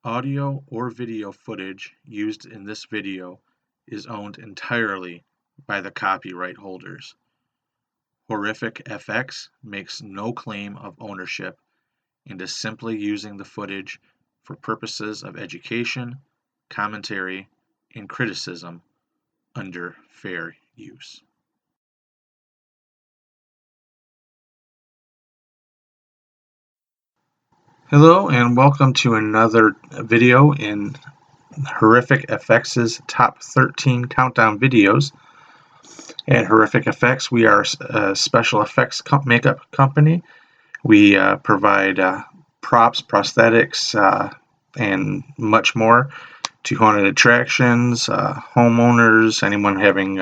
Audio or video footage used in this video is owned entirely by the copyright holders. Horrific FX makes no claim of ownership and is simply using the footage for purposes of education, commentary, and criticism under fair use. Hello and welcome to another video in Horrific FX's top 13 countdown videos. At Horrific FX, we are a special effects makeup company. We provide props, prosthetics, and much more to haunted attractions, homeowners, anyone having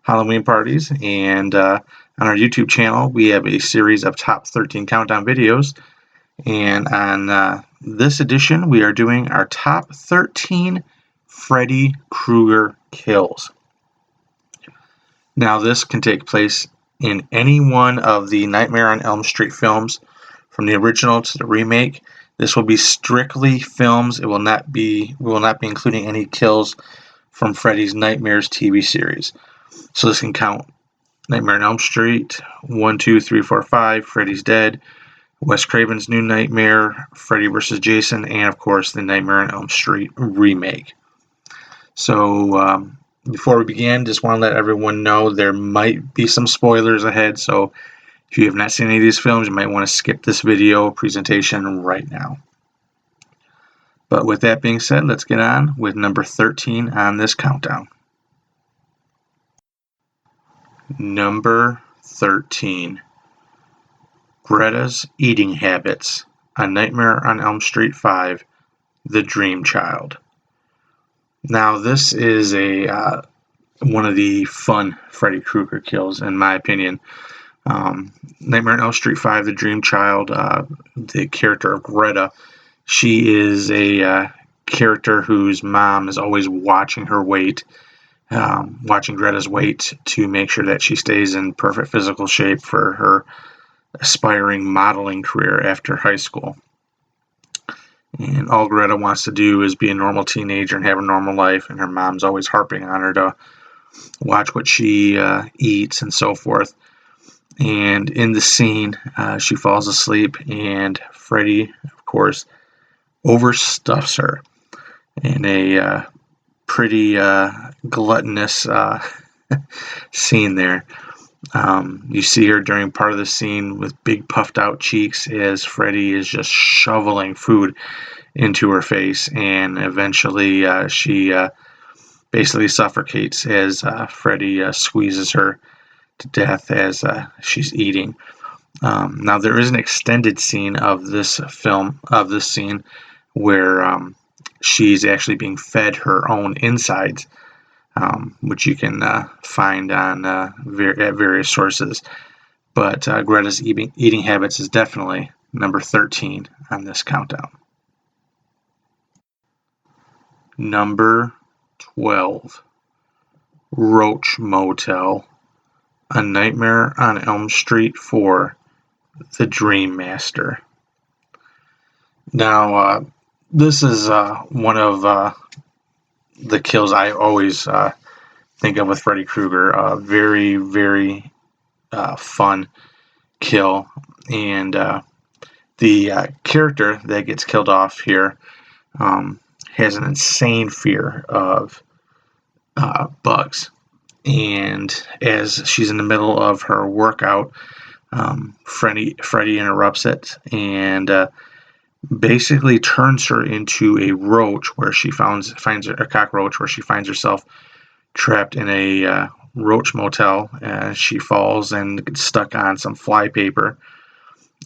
Halloween parties. And on our YouTube channel, we have a series of top 13 countdown videos. And on this edition, we are doing our top 13 Freddy Krueger kills. Now, this can take place in any one of the Nightmare on Elm Street films, from the original to the remake. This will be strictly films. We will not be including any kills from Freddy's Nightmares TV series. So this can count Nightmare on Elm Street, 1, 2, 3, 4, 5, Freddy's Dead, Wes Craven's New Nightmare, Freddy vs. Jason, and of course the Nightmare on Elm Street remake. So before we begin, just want to let everyone know there might be some spoilers ahead, so if you have not seen any of these films, you might want to skip this video presentation right now. But with that being said, let's get on with number 13 on this countdown. Number 13. Greta's eating habits on Nightmare on Elm Street 5, The Dream Child. Now, this is one of the fun Freddy Krueger kills, in my opinion. Nightmare on Elm Street 5, The Dream Child, the character of Greta, she is a character whose mom is always watching her weight, watching Greta's weight to make sure that she stays in perfect physical shape for her aspiring modeling career after high school. And all Greta wants to do is be a normal teenager and have a normal life, and her mom's always harping on her to watch what she eats and so forth. And in the scene, she falls asleep, and Freddy, of course, overstuffs her in a pretty gluttonous scene there. You see her during part of the scene with big puffed out cheeks as Freddy is just shoveling food into her face, and eventually she basically suffocates as Freddy squeezes her to death as she's eating. Now, there is an extended scene of this scene where she's actually being fed her own insides, which you can find on at various sources. But Greta's eating habits is definitely number 13 on this countdown. Number 12. Roach Motel, A Nightmare on Elm Street 4, The Dream Master. Now, this is one of the kills I always think of with Freddy Krueger. Very, very fun kill. And the character that gets killed off here has an insane fear of bugs. And as she's in the middle of her workout, Freddy interrupts it and basically turns her into a roach, where she finds a cockroach, where she finds herself trapped in a Roach Motel. She falls and gets stuck on some fly paper,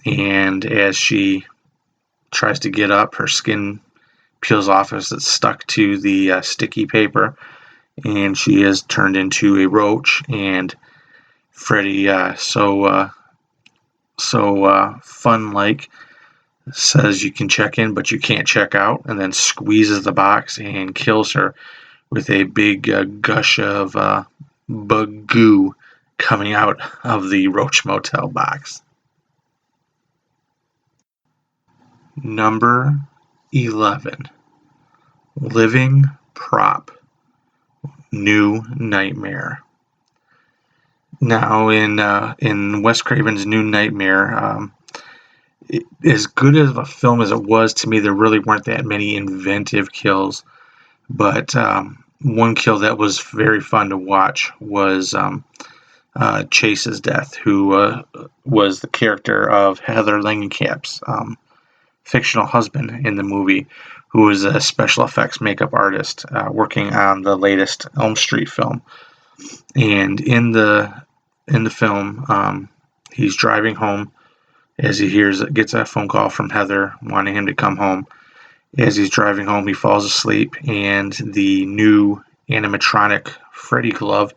and as she tries to get up, her skin peels off as it's stuck to the sticky paper, and she is turned into a roach. And Freddy, so fun-like, says you can check in, but you can't check out, and then squeezes the box and kills her with a big gush of bug goo coming out of the Roach Motel box. Number 11. Living prop, New Nightmare. Now, in Wes Craven's New Nightmare, as good of a film as it was, to me, there really weren't that many inventive kills. But one kill that was very fun to watch was Chase's death, who was the character of Heather Langenkamp's fictional husband in the movie, who was a special effects makeup artist working on the latest Elm Street film. And in the film, he's driving home as he gets a phone call from Heather wanting him to come home. As he's driving home, he falls asleep, and the new animatronic Freddy glove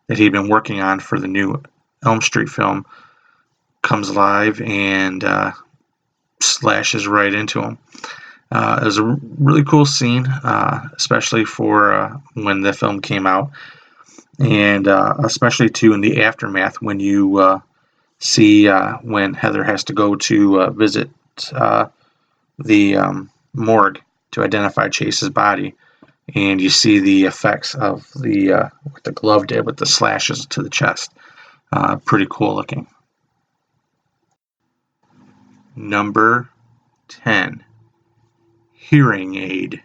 that he'd been working on for the new Elm Street film comes alive and slashes right into him. It was a really cool scene, especially for when the film came out, and especially too in the aftermath when you see when Heather has to go to visit the morgue to identify Chase's body, and you see the effects of what the glove did with the slashes to the chest. Pretty cool looking. Number 10. Hearing Aid.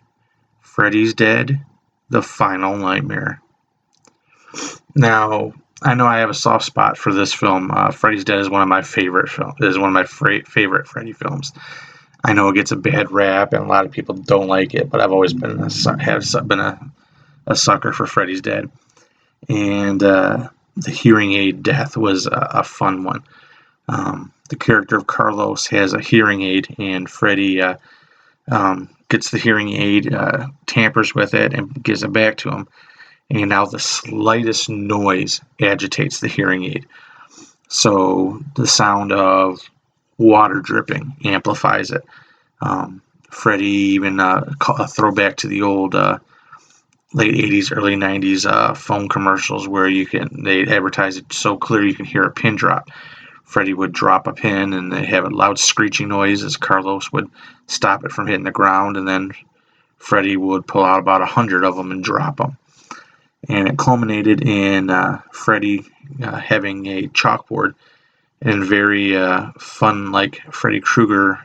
Freddy's Dead, The Final Nightmare. Now, I know I have a soft spot for this film. Freddy's Dead is one of my favorite favorite Freddy films. I know it gets a bad rap, and a lot of people don't like it, but I've always been a sucker for Freddy's Dead. And the hearing aid death was a fun one. The character of Carlos has a hearing aid, and Freddy gets the hearing aid, tampers with it, and gives it back to him. And now the slightest noise agitates the hearing aid. So the sound of water dripping amplifies it. Freddy even a throwback to the old late 80s, early 90s phone commercials where they advertise it so clear you can hear a pin drop. Freddy would drop a pin and they have a loud screeching noise as Carlos would stop it from hitting the ground, and then Freddy would pull out about 100 of them and drop them. And it culminated in Freddy having a chalkboard in very fun, like Freddy Krueger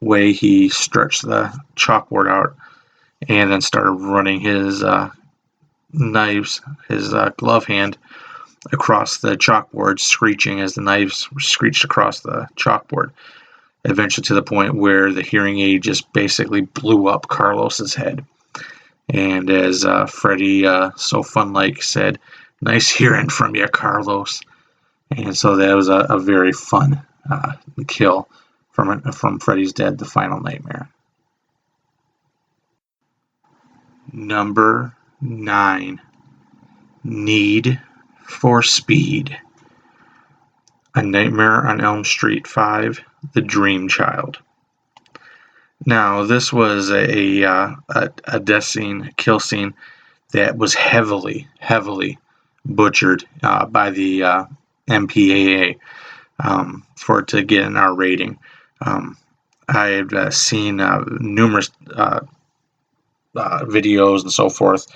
way. He stretched the chalkboard out and then started running his knives, his glove hand, across the chalkboard, screeching as the knives screeched across the chalkboard, eventually to the point where the hearing aid just basically blew up Carlos's head. And as Freddy so fun-like said, "Nice hearing from you, Carlos." And so that was a very fun kill from Freddy's Dead, The Final Nightmare. Number 9. Need for Speed. A Nightmare on Elm Street 5, The Dream Child. Now, this was a death scene, kill scene that was heavily butchered by the MPAA for it to get an R rating. I had seen numerous videos and so forth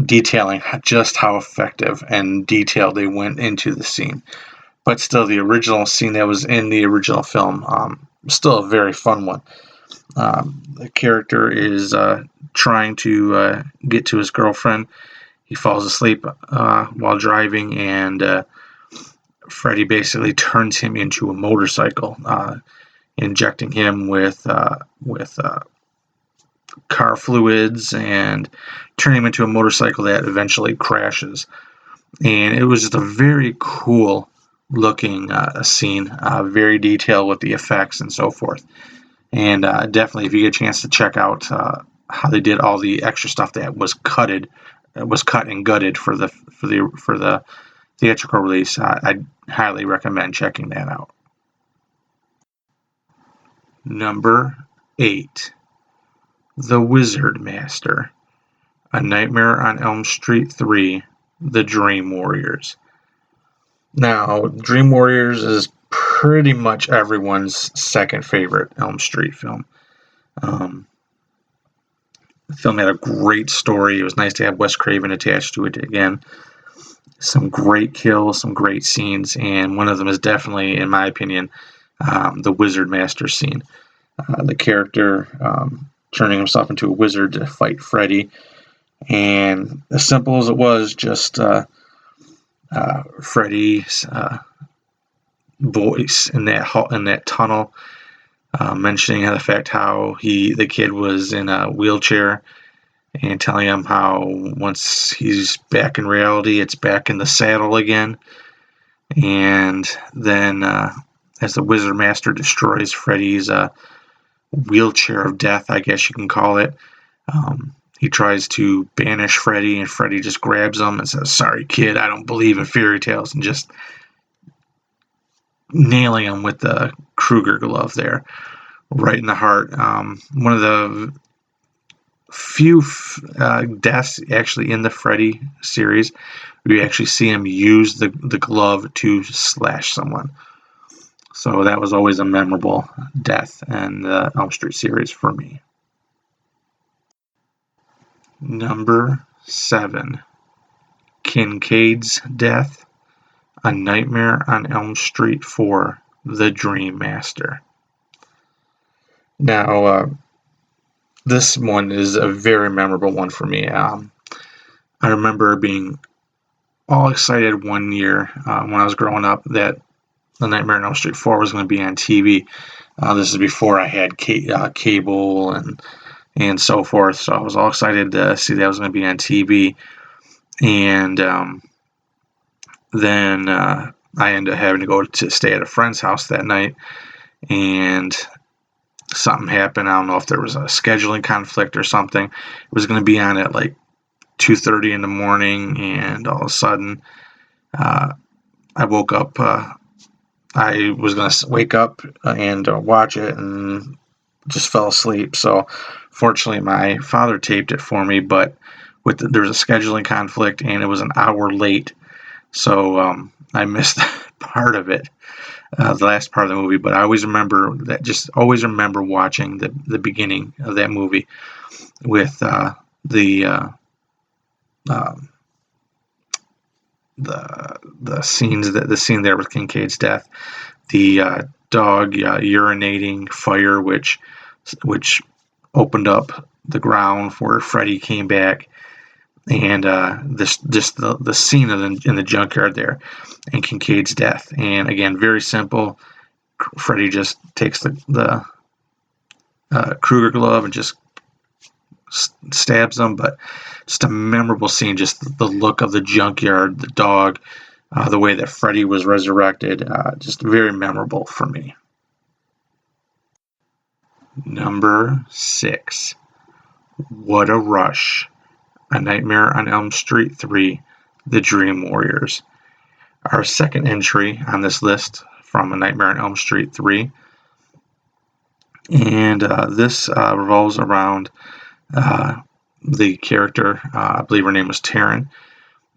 detailing just how effective and detailed they went into the scene. But still, the original scene that was in the original film, still a very fun one. The character is trying to get to his girlfriend. He falls asleep while driving, and Freddy basically turns him into a motorcycle, injecting him with car fluids and turning him into a motorcycle that eventually crashes. And it was just a very cool looking scene, very detailed with the effects and so forth. And definitely, if you get a chance to check out how they did all the extra stuff that was cut and gutted for the theatrical release, I'd highly recommend checking that out. Number 8. The Wizard Master. A Nightmare on Elm Street 3, The Dream Warriors. Now, Dream Warriors is pretty much everyone's second favorite Elm Street film. The film had a great story. It was nice to have Wes Craven attached to it again. Some great kills, some great scenes, and one of them is definitely, in my opinion, the Wizard Master scene. The character turning himself into a wizard to fight Freddy. And as simple as it was, just Freddy's voice in that tunnel, mentioning the fact how the kid was in a wheelchair, and telling him how once he's back in reality, it's back in the saddle again. And then as the Wizard Master destroys Freddy's wheelchair of death, I guess you can call it, he tries to banish Freddy, and Freddy just grabs him and says, "Sorry, kid, I don't believe in fairy tales," and just nailing him with the Krueger glove there, right in the heart. One of the few deaths actually in the Freddy series where you actually see him use the glove to slash someone. So that was always a memorable death in the Elm Street series for me. Number 7, Kincaids Death, A Nightmare on Elm Street 4, The Dream Master. Now, this one is a very memorable one for me. I remember being all excited one year when I was growing up that The Nightmare on Elm Street 4 was going to be on TV. This is before I had cable and so forth, so I was all excited to see that was going to be on TV. And then I ended up having to go to stay at a friend's house that night, and something happened. I don't know if there was a scheduling conflict or something. It was going to be on at like 2:30 in the morning, and all of a sudden I woke up. I was going to wake up and watch it, and just fell asleep. So fortunately my father taped it for me, but there was a scheduling conflict, and it was an hour late, so I missed part of it, the last part of the movie. But I always remember watching the beginning of that movie with the scene there with Kincaids Death, the dog urinating fire, which opened up the ground where Freddy came back, and the scene in the junkyard there, and Kincaids Death. And again, very simple. Freddy just takes the Krueger glove and just stabs them, but just a memorable scene. Just the look of the junkyard, the dog, the way that Freddy was resurrected, just very memorable for me. Number 6, What a Rush, A Nightmare on Elm Street 3, The Dream Warriors. Our second entry on this list from A Nightmare on Elm Street 3. And this revolves around the character, I believe her name was Taryn,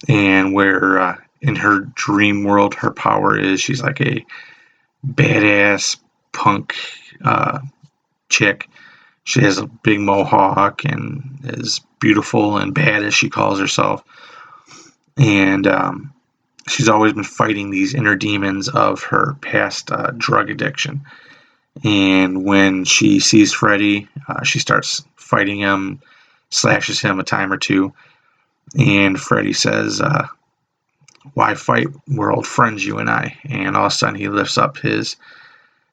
and where in her dream world, her power is she's like a badass punk chick. She has a big mohawk and is beautiful and bad, as she calls herself. And she's always been fighting these inner demons of her past drug addiction. And when she sees Freddy, she starts fighting him, slashes him a time or two. And Freddy says, "Why fight? We're old friends, you and I." And all of a sudden he lifts up his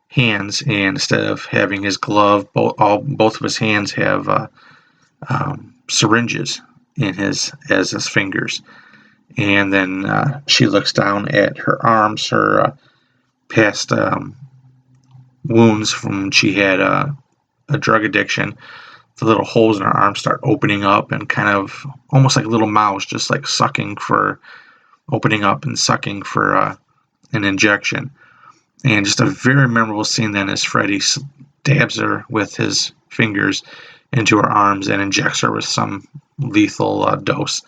hands, and instead of having his glove, both of his hands have syringes as his fingers. And then she looks down at her arms, her past wounds from when she had a drug addiction. The little holes in her arms start opening up, and kind of almost like a little mouse, just like opening up and sucking for an injection. And just a very memorable scene then as Freddy stabs her with his fingers into her arms and injects her with some lethal dose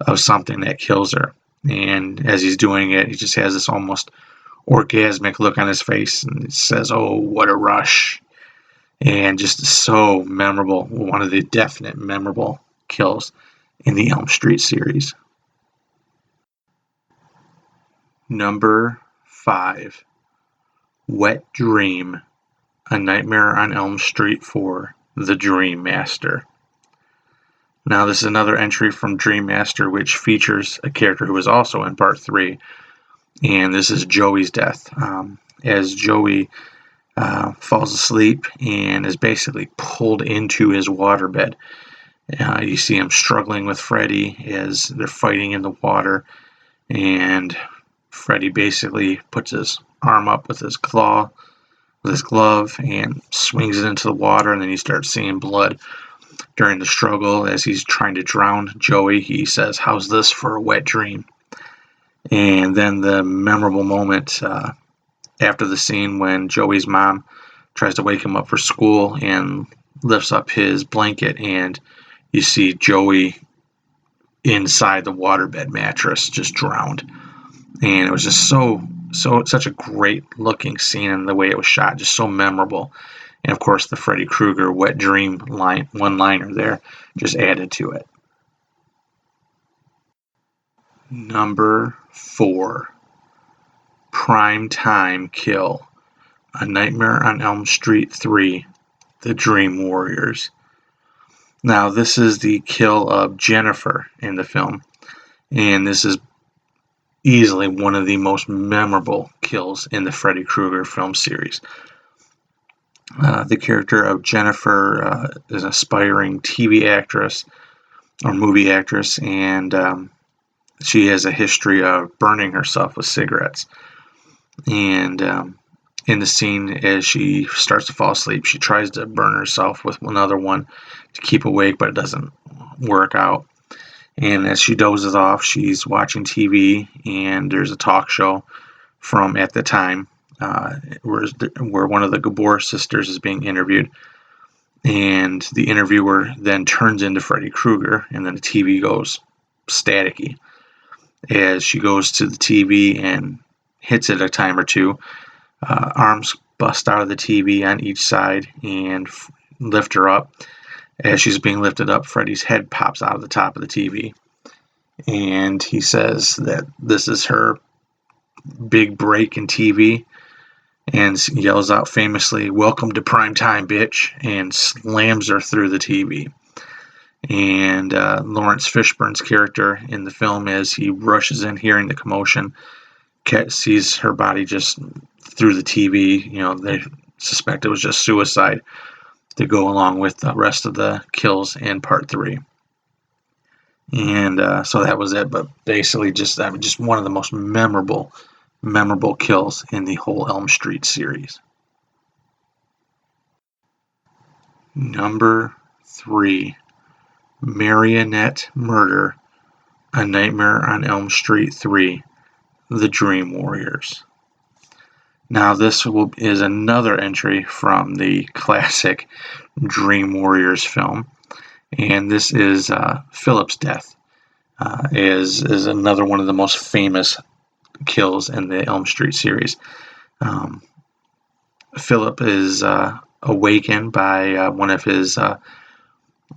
of something that kills her. And as he's doing it, he just has this almost orgasmic look on his face, and it says, "Oh, what a rush." and just so memorable. One of the definite memorable kills in the Elm Street series. Number 5, Wet Dream, A Nightmare on Elm Street 4, The Dream Master. Now, this is another entry from Dream Master, which features a character who was also in Part 3, and this is Joey's death. As Joey falls asleep and is basically pulled into his waterbed. You see him struggling with Freddy as they're fighting in the water, and Freddy basically puts his arm up with his glove, and swings it into the water, and then you start seeing blood. During the struggle, as he's trying to drown Joey, he says, "How's this for a wet dream?" And then the memorable moment after the scene when Joey's mom tries to wake him up for school and lifts up his blanket, and you see Joey inside the waterbed mattress, just drowned. And it was just such a great looking scene, and the way it was shot, just so memorable. And of course, the Freddy Krueger wet dream one-liner there just added to it. Number 4, Primetime Kill, A Nightmare on Elm Street 3, The Dream Warriors. Now, this is the kill of Jennifer in the film, and this is easily one of the most memorable kills in the Freddy Krueger film series. The character of Jennifer is an aspiring TV actress or movie actress, and she has a history of burning herself with cigarettes. And in the scene, as she starts to fall asleep, she tries to burn herself with another one to keep awake, but it doesn't work out. And as she dozes off, she's watching TV, and there's a talk show from at the time where one of the Gabor sisters is being interviewed. And the interviewer then turns into Freddy Krueger, and then the TV goes staticky. As she goes to the TV and hits it a time or two, arms bust out of the TV on each side and lift her up. As she's being lifted up, Freddy's head pops out of the top of the TV. And he says that this is her big break in TV, and yells out famously, "Welcome to Primetime, bitch," and slams her through the TV. And Lawrence Fishburne's character in the film, as he rushes in hearing the commotion, sees her body just through the TV. They suspect it was just suicide to go along with the rest of the kills in Part 3. And so that was it. But basically, just one of the most memorable kills in the whole Elm Street series. Number 3, Marionette Murder, A Nightmare on Elm Street 3, The Dream Warriors. Now, this is another entry from the classic Dream Warriors film, and this is Philip's death. Is another one of the most famous kills in the Elm Street series. Philip is awakened by one of his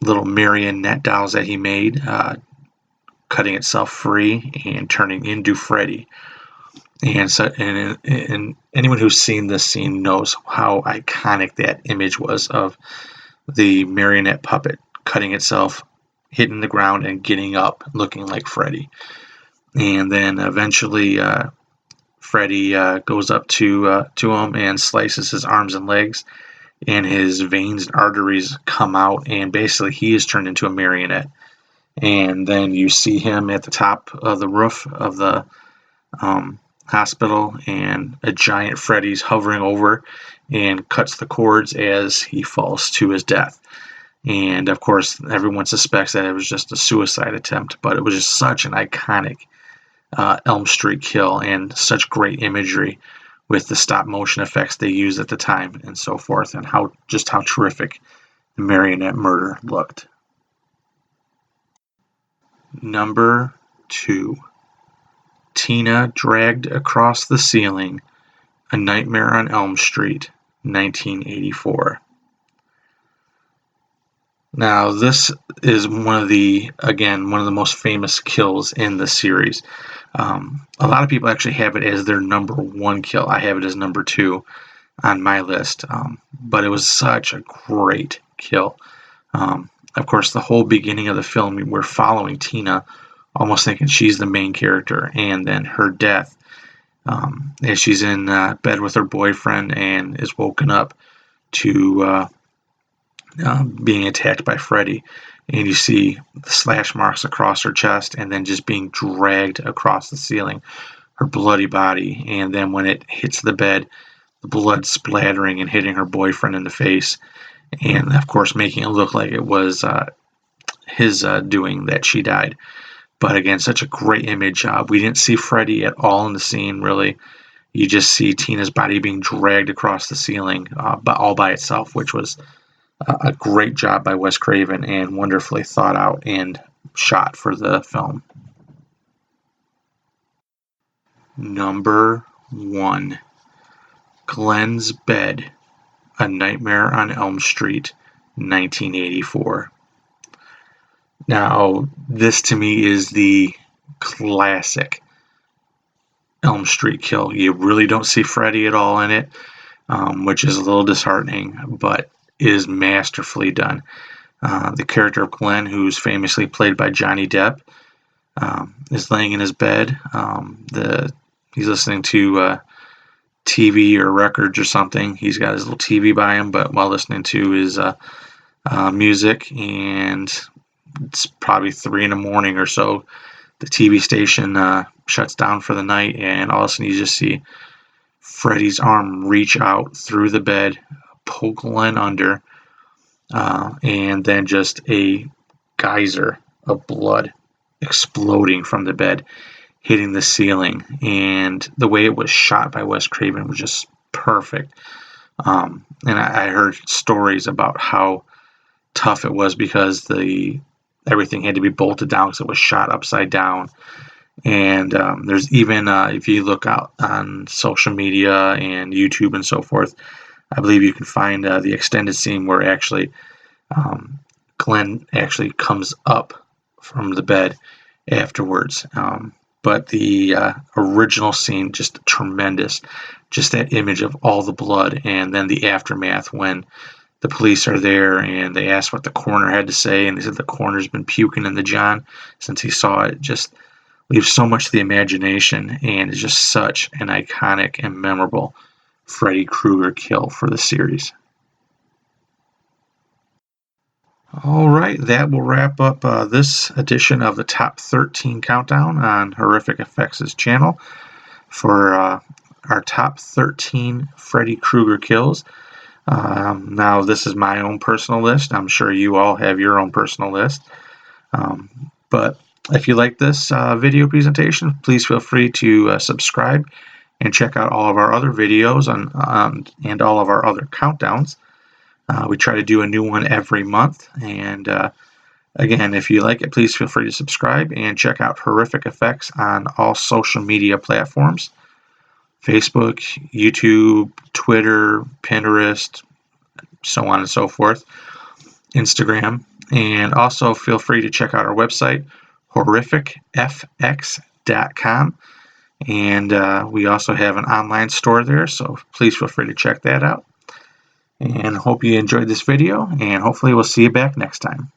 little marionette dolls that he made, cutting itself free and turning into Freddy. And anyone who's seen this scene knows how iconic that image was of the marionette puppet cutting itself, hitting the ground, and getting up, looking like Freddy. And then eventually, Freddy goes up to him and slices his arms and legs, and his veins and arteries come out, and basically he is turned into a marionette. And then you see him at the top of the roof of the hospital, and a giant Freddy's hovering over and cuts the cords as he falls to his death. And of course, everyone suspects that it was just a suicide attempt, but it was just such an iconic Elm Street kill, and such great imagery with the stop motion effects they used at the time and so forth, and how terrific the marionette murder looked. Number 2, Teena Dragged Across the Ceiling, A Nightmare on Elm Street, 1984. Now, this is one of the most famous kills in the series. A lot of people actually have it as their number one kill. I have it as number two on my list, but it was such a great kill. Of course, the whole beginning of the film, we're following Teena, almost thinking she's the main character, and then her death as she's in bed with her boyfriend and is woken up to being attacked by Freddy. And you see the slash marks across her chest and then just being dragged across the ceiling, her bloody body. And then when it hits the bed, the blood splattering and hitting her boyfriend in the face. And of course, making it look like it was his doing that she died. But again, such a great image. We didn't see Freddy at all in the scene, really. You just see Teena's body being dragged across the ceiling, but all by itself, which was a great job by Wes Craven and wonderfully thought out and shot for the film. Number 1. Glenn's Bed, A Nightmare on Elm Street, 1984. Now, this to me is the classic Elm Street kill. You really don't see Freddy at all in it, which is a little disheartening, but is masterfully done. The character of Glenn, who's famously played by Johnny Depp, is laying in his bed. He's listening to TV or records or something. He's got his little TV by him, but while listening to his music, and it's probably 3 in the morning or so, the TV station shuts down for the night, and all of a sudden you just see Freddy's arm reach out through the bed, poke Glenn under, and then just a geyser of blood exploding from the bed, hitting the ceiling. And the way it was shot by Wes Craven was just perfect. And I heard stories about how tough it was because everything had to be bolted down because it was shot upside down. And there's even, if you look out on social media and YouTube and so forth, I believe you can find the extended scene where actually Glenn actually comes up from the bed afterwards. But the original scene, just tremendous. Just that image of all the blood, and then the aftermath when the police are there and they ask what the coroner had to say, and they said the coroner's been puking in the John since he saw it. Just leaves so much to the imagination, and is just such an iconic and memorable Freddy Krueger kill for the series. All right, that will wrap up this edition of the Top 13 Countdown on Horrific Effects' channel for our Top 13 Freddy Krueger kills. Now, this is my own personal list. I'm sure you all have your own personal list. But if you like this video presentation, please feel free to subscribe and check out all of our other videos and all of our other countdowns. We try to do a new one every month. And again, if you like it, please feel free to subscribe and check out Horrific Effects on all social media platforms. Facebook, YouTube, Twitter, Pinterest, so on and so forth, Instagram. And also feel free to check out our website, horrificfx.com. And we also have an online store there, so please feel free to check that out. And hope you enjoyed this video, and hopefully we'll see you back next time.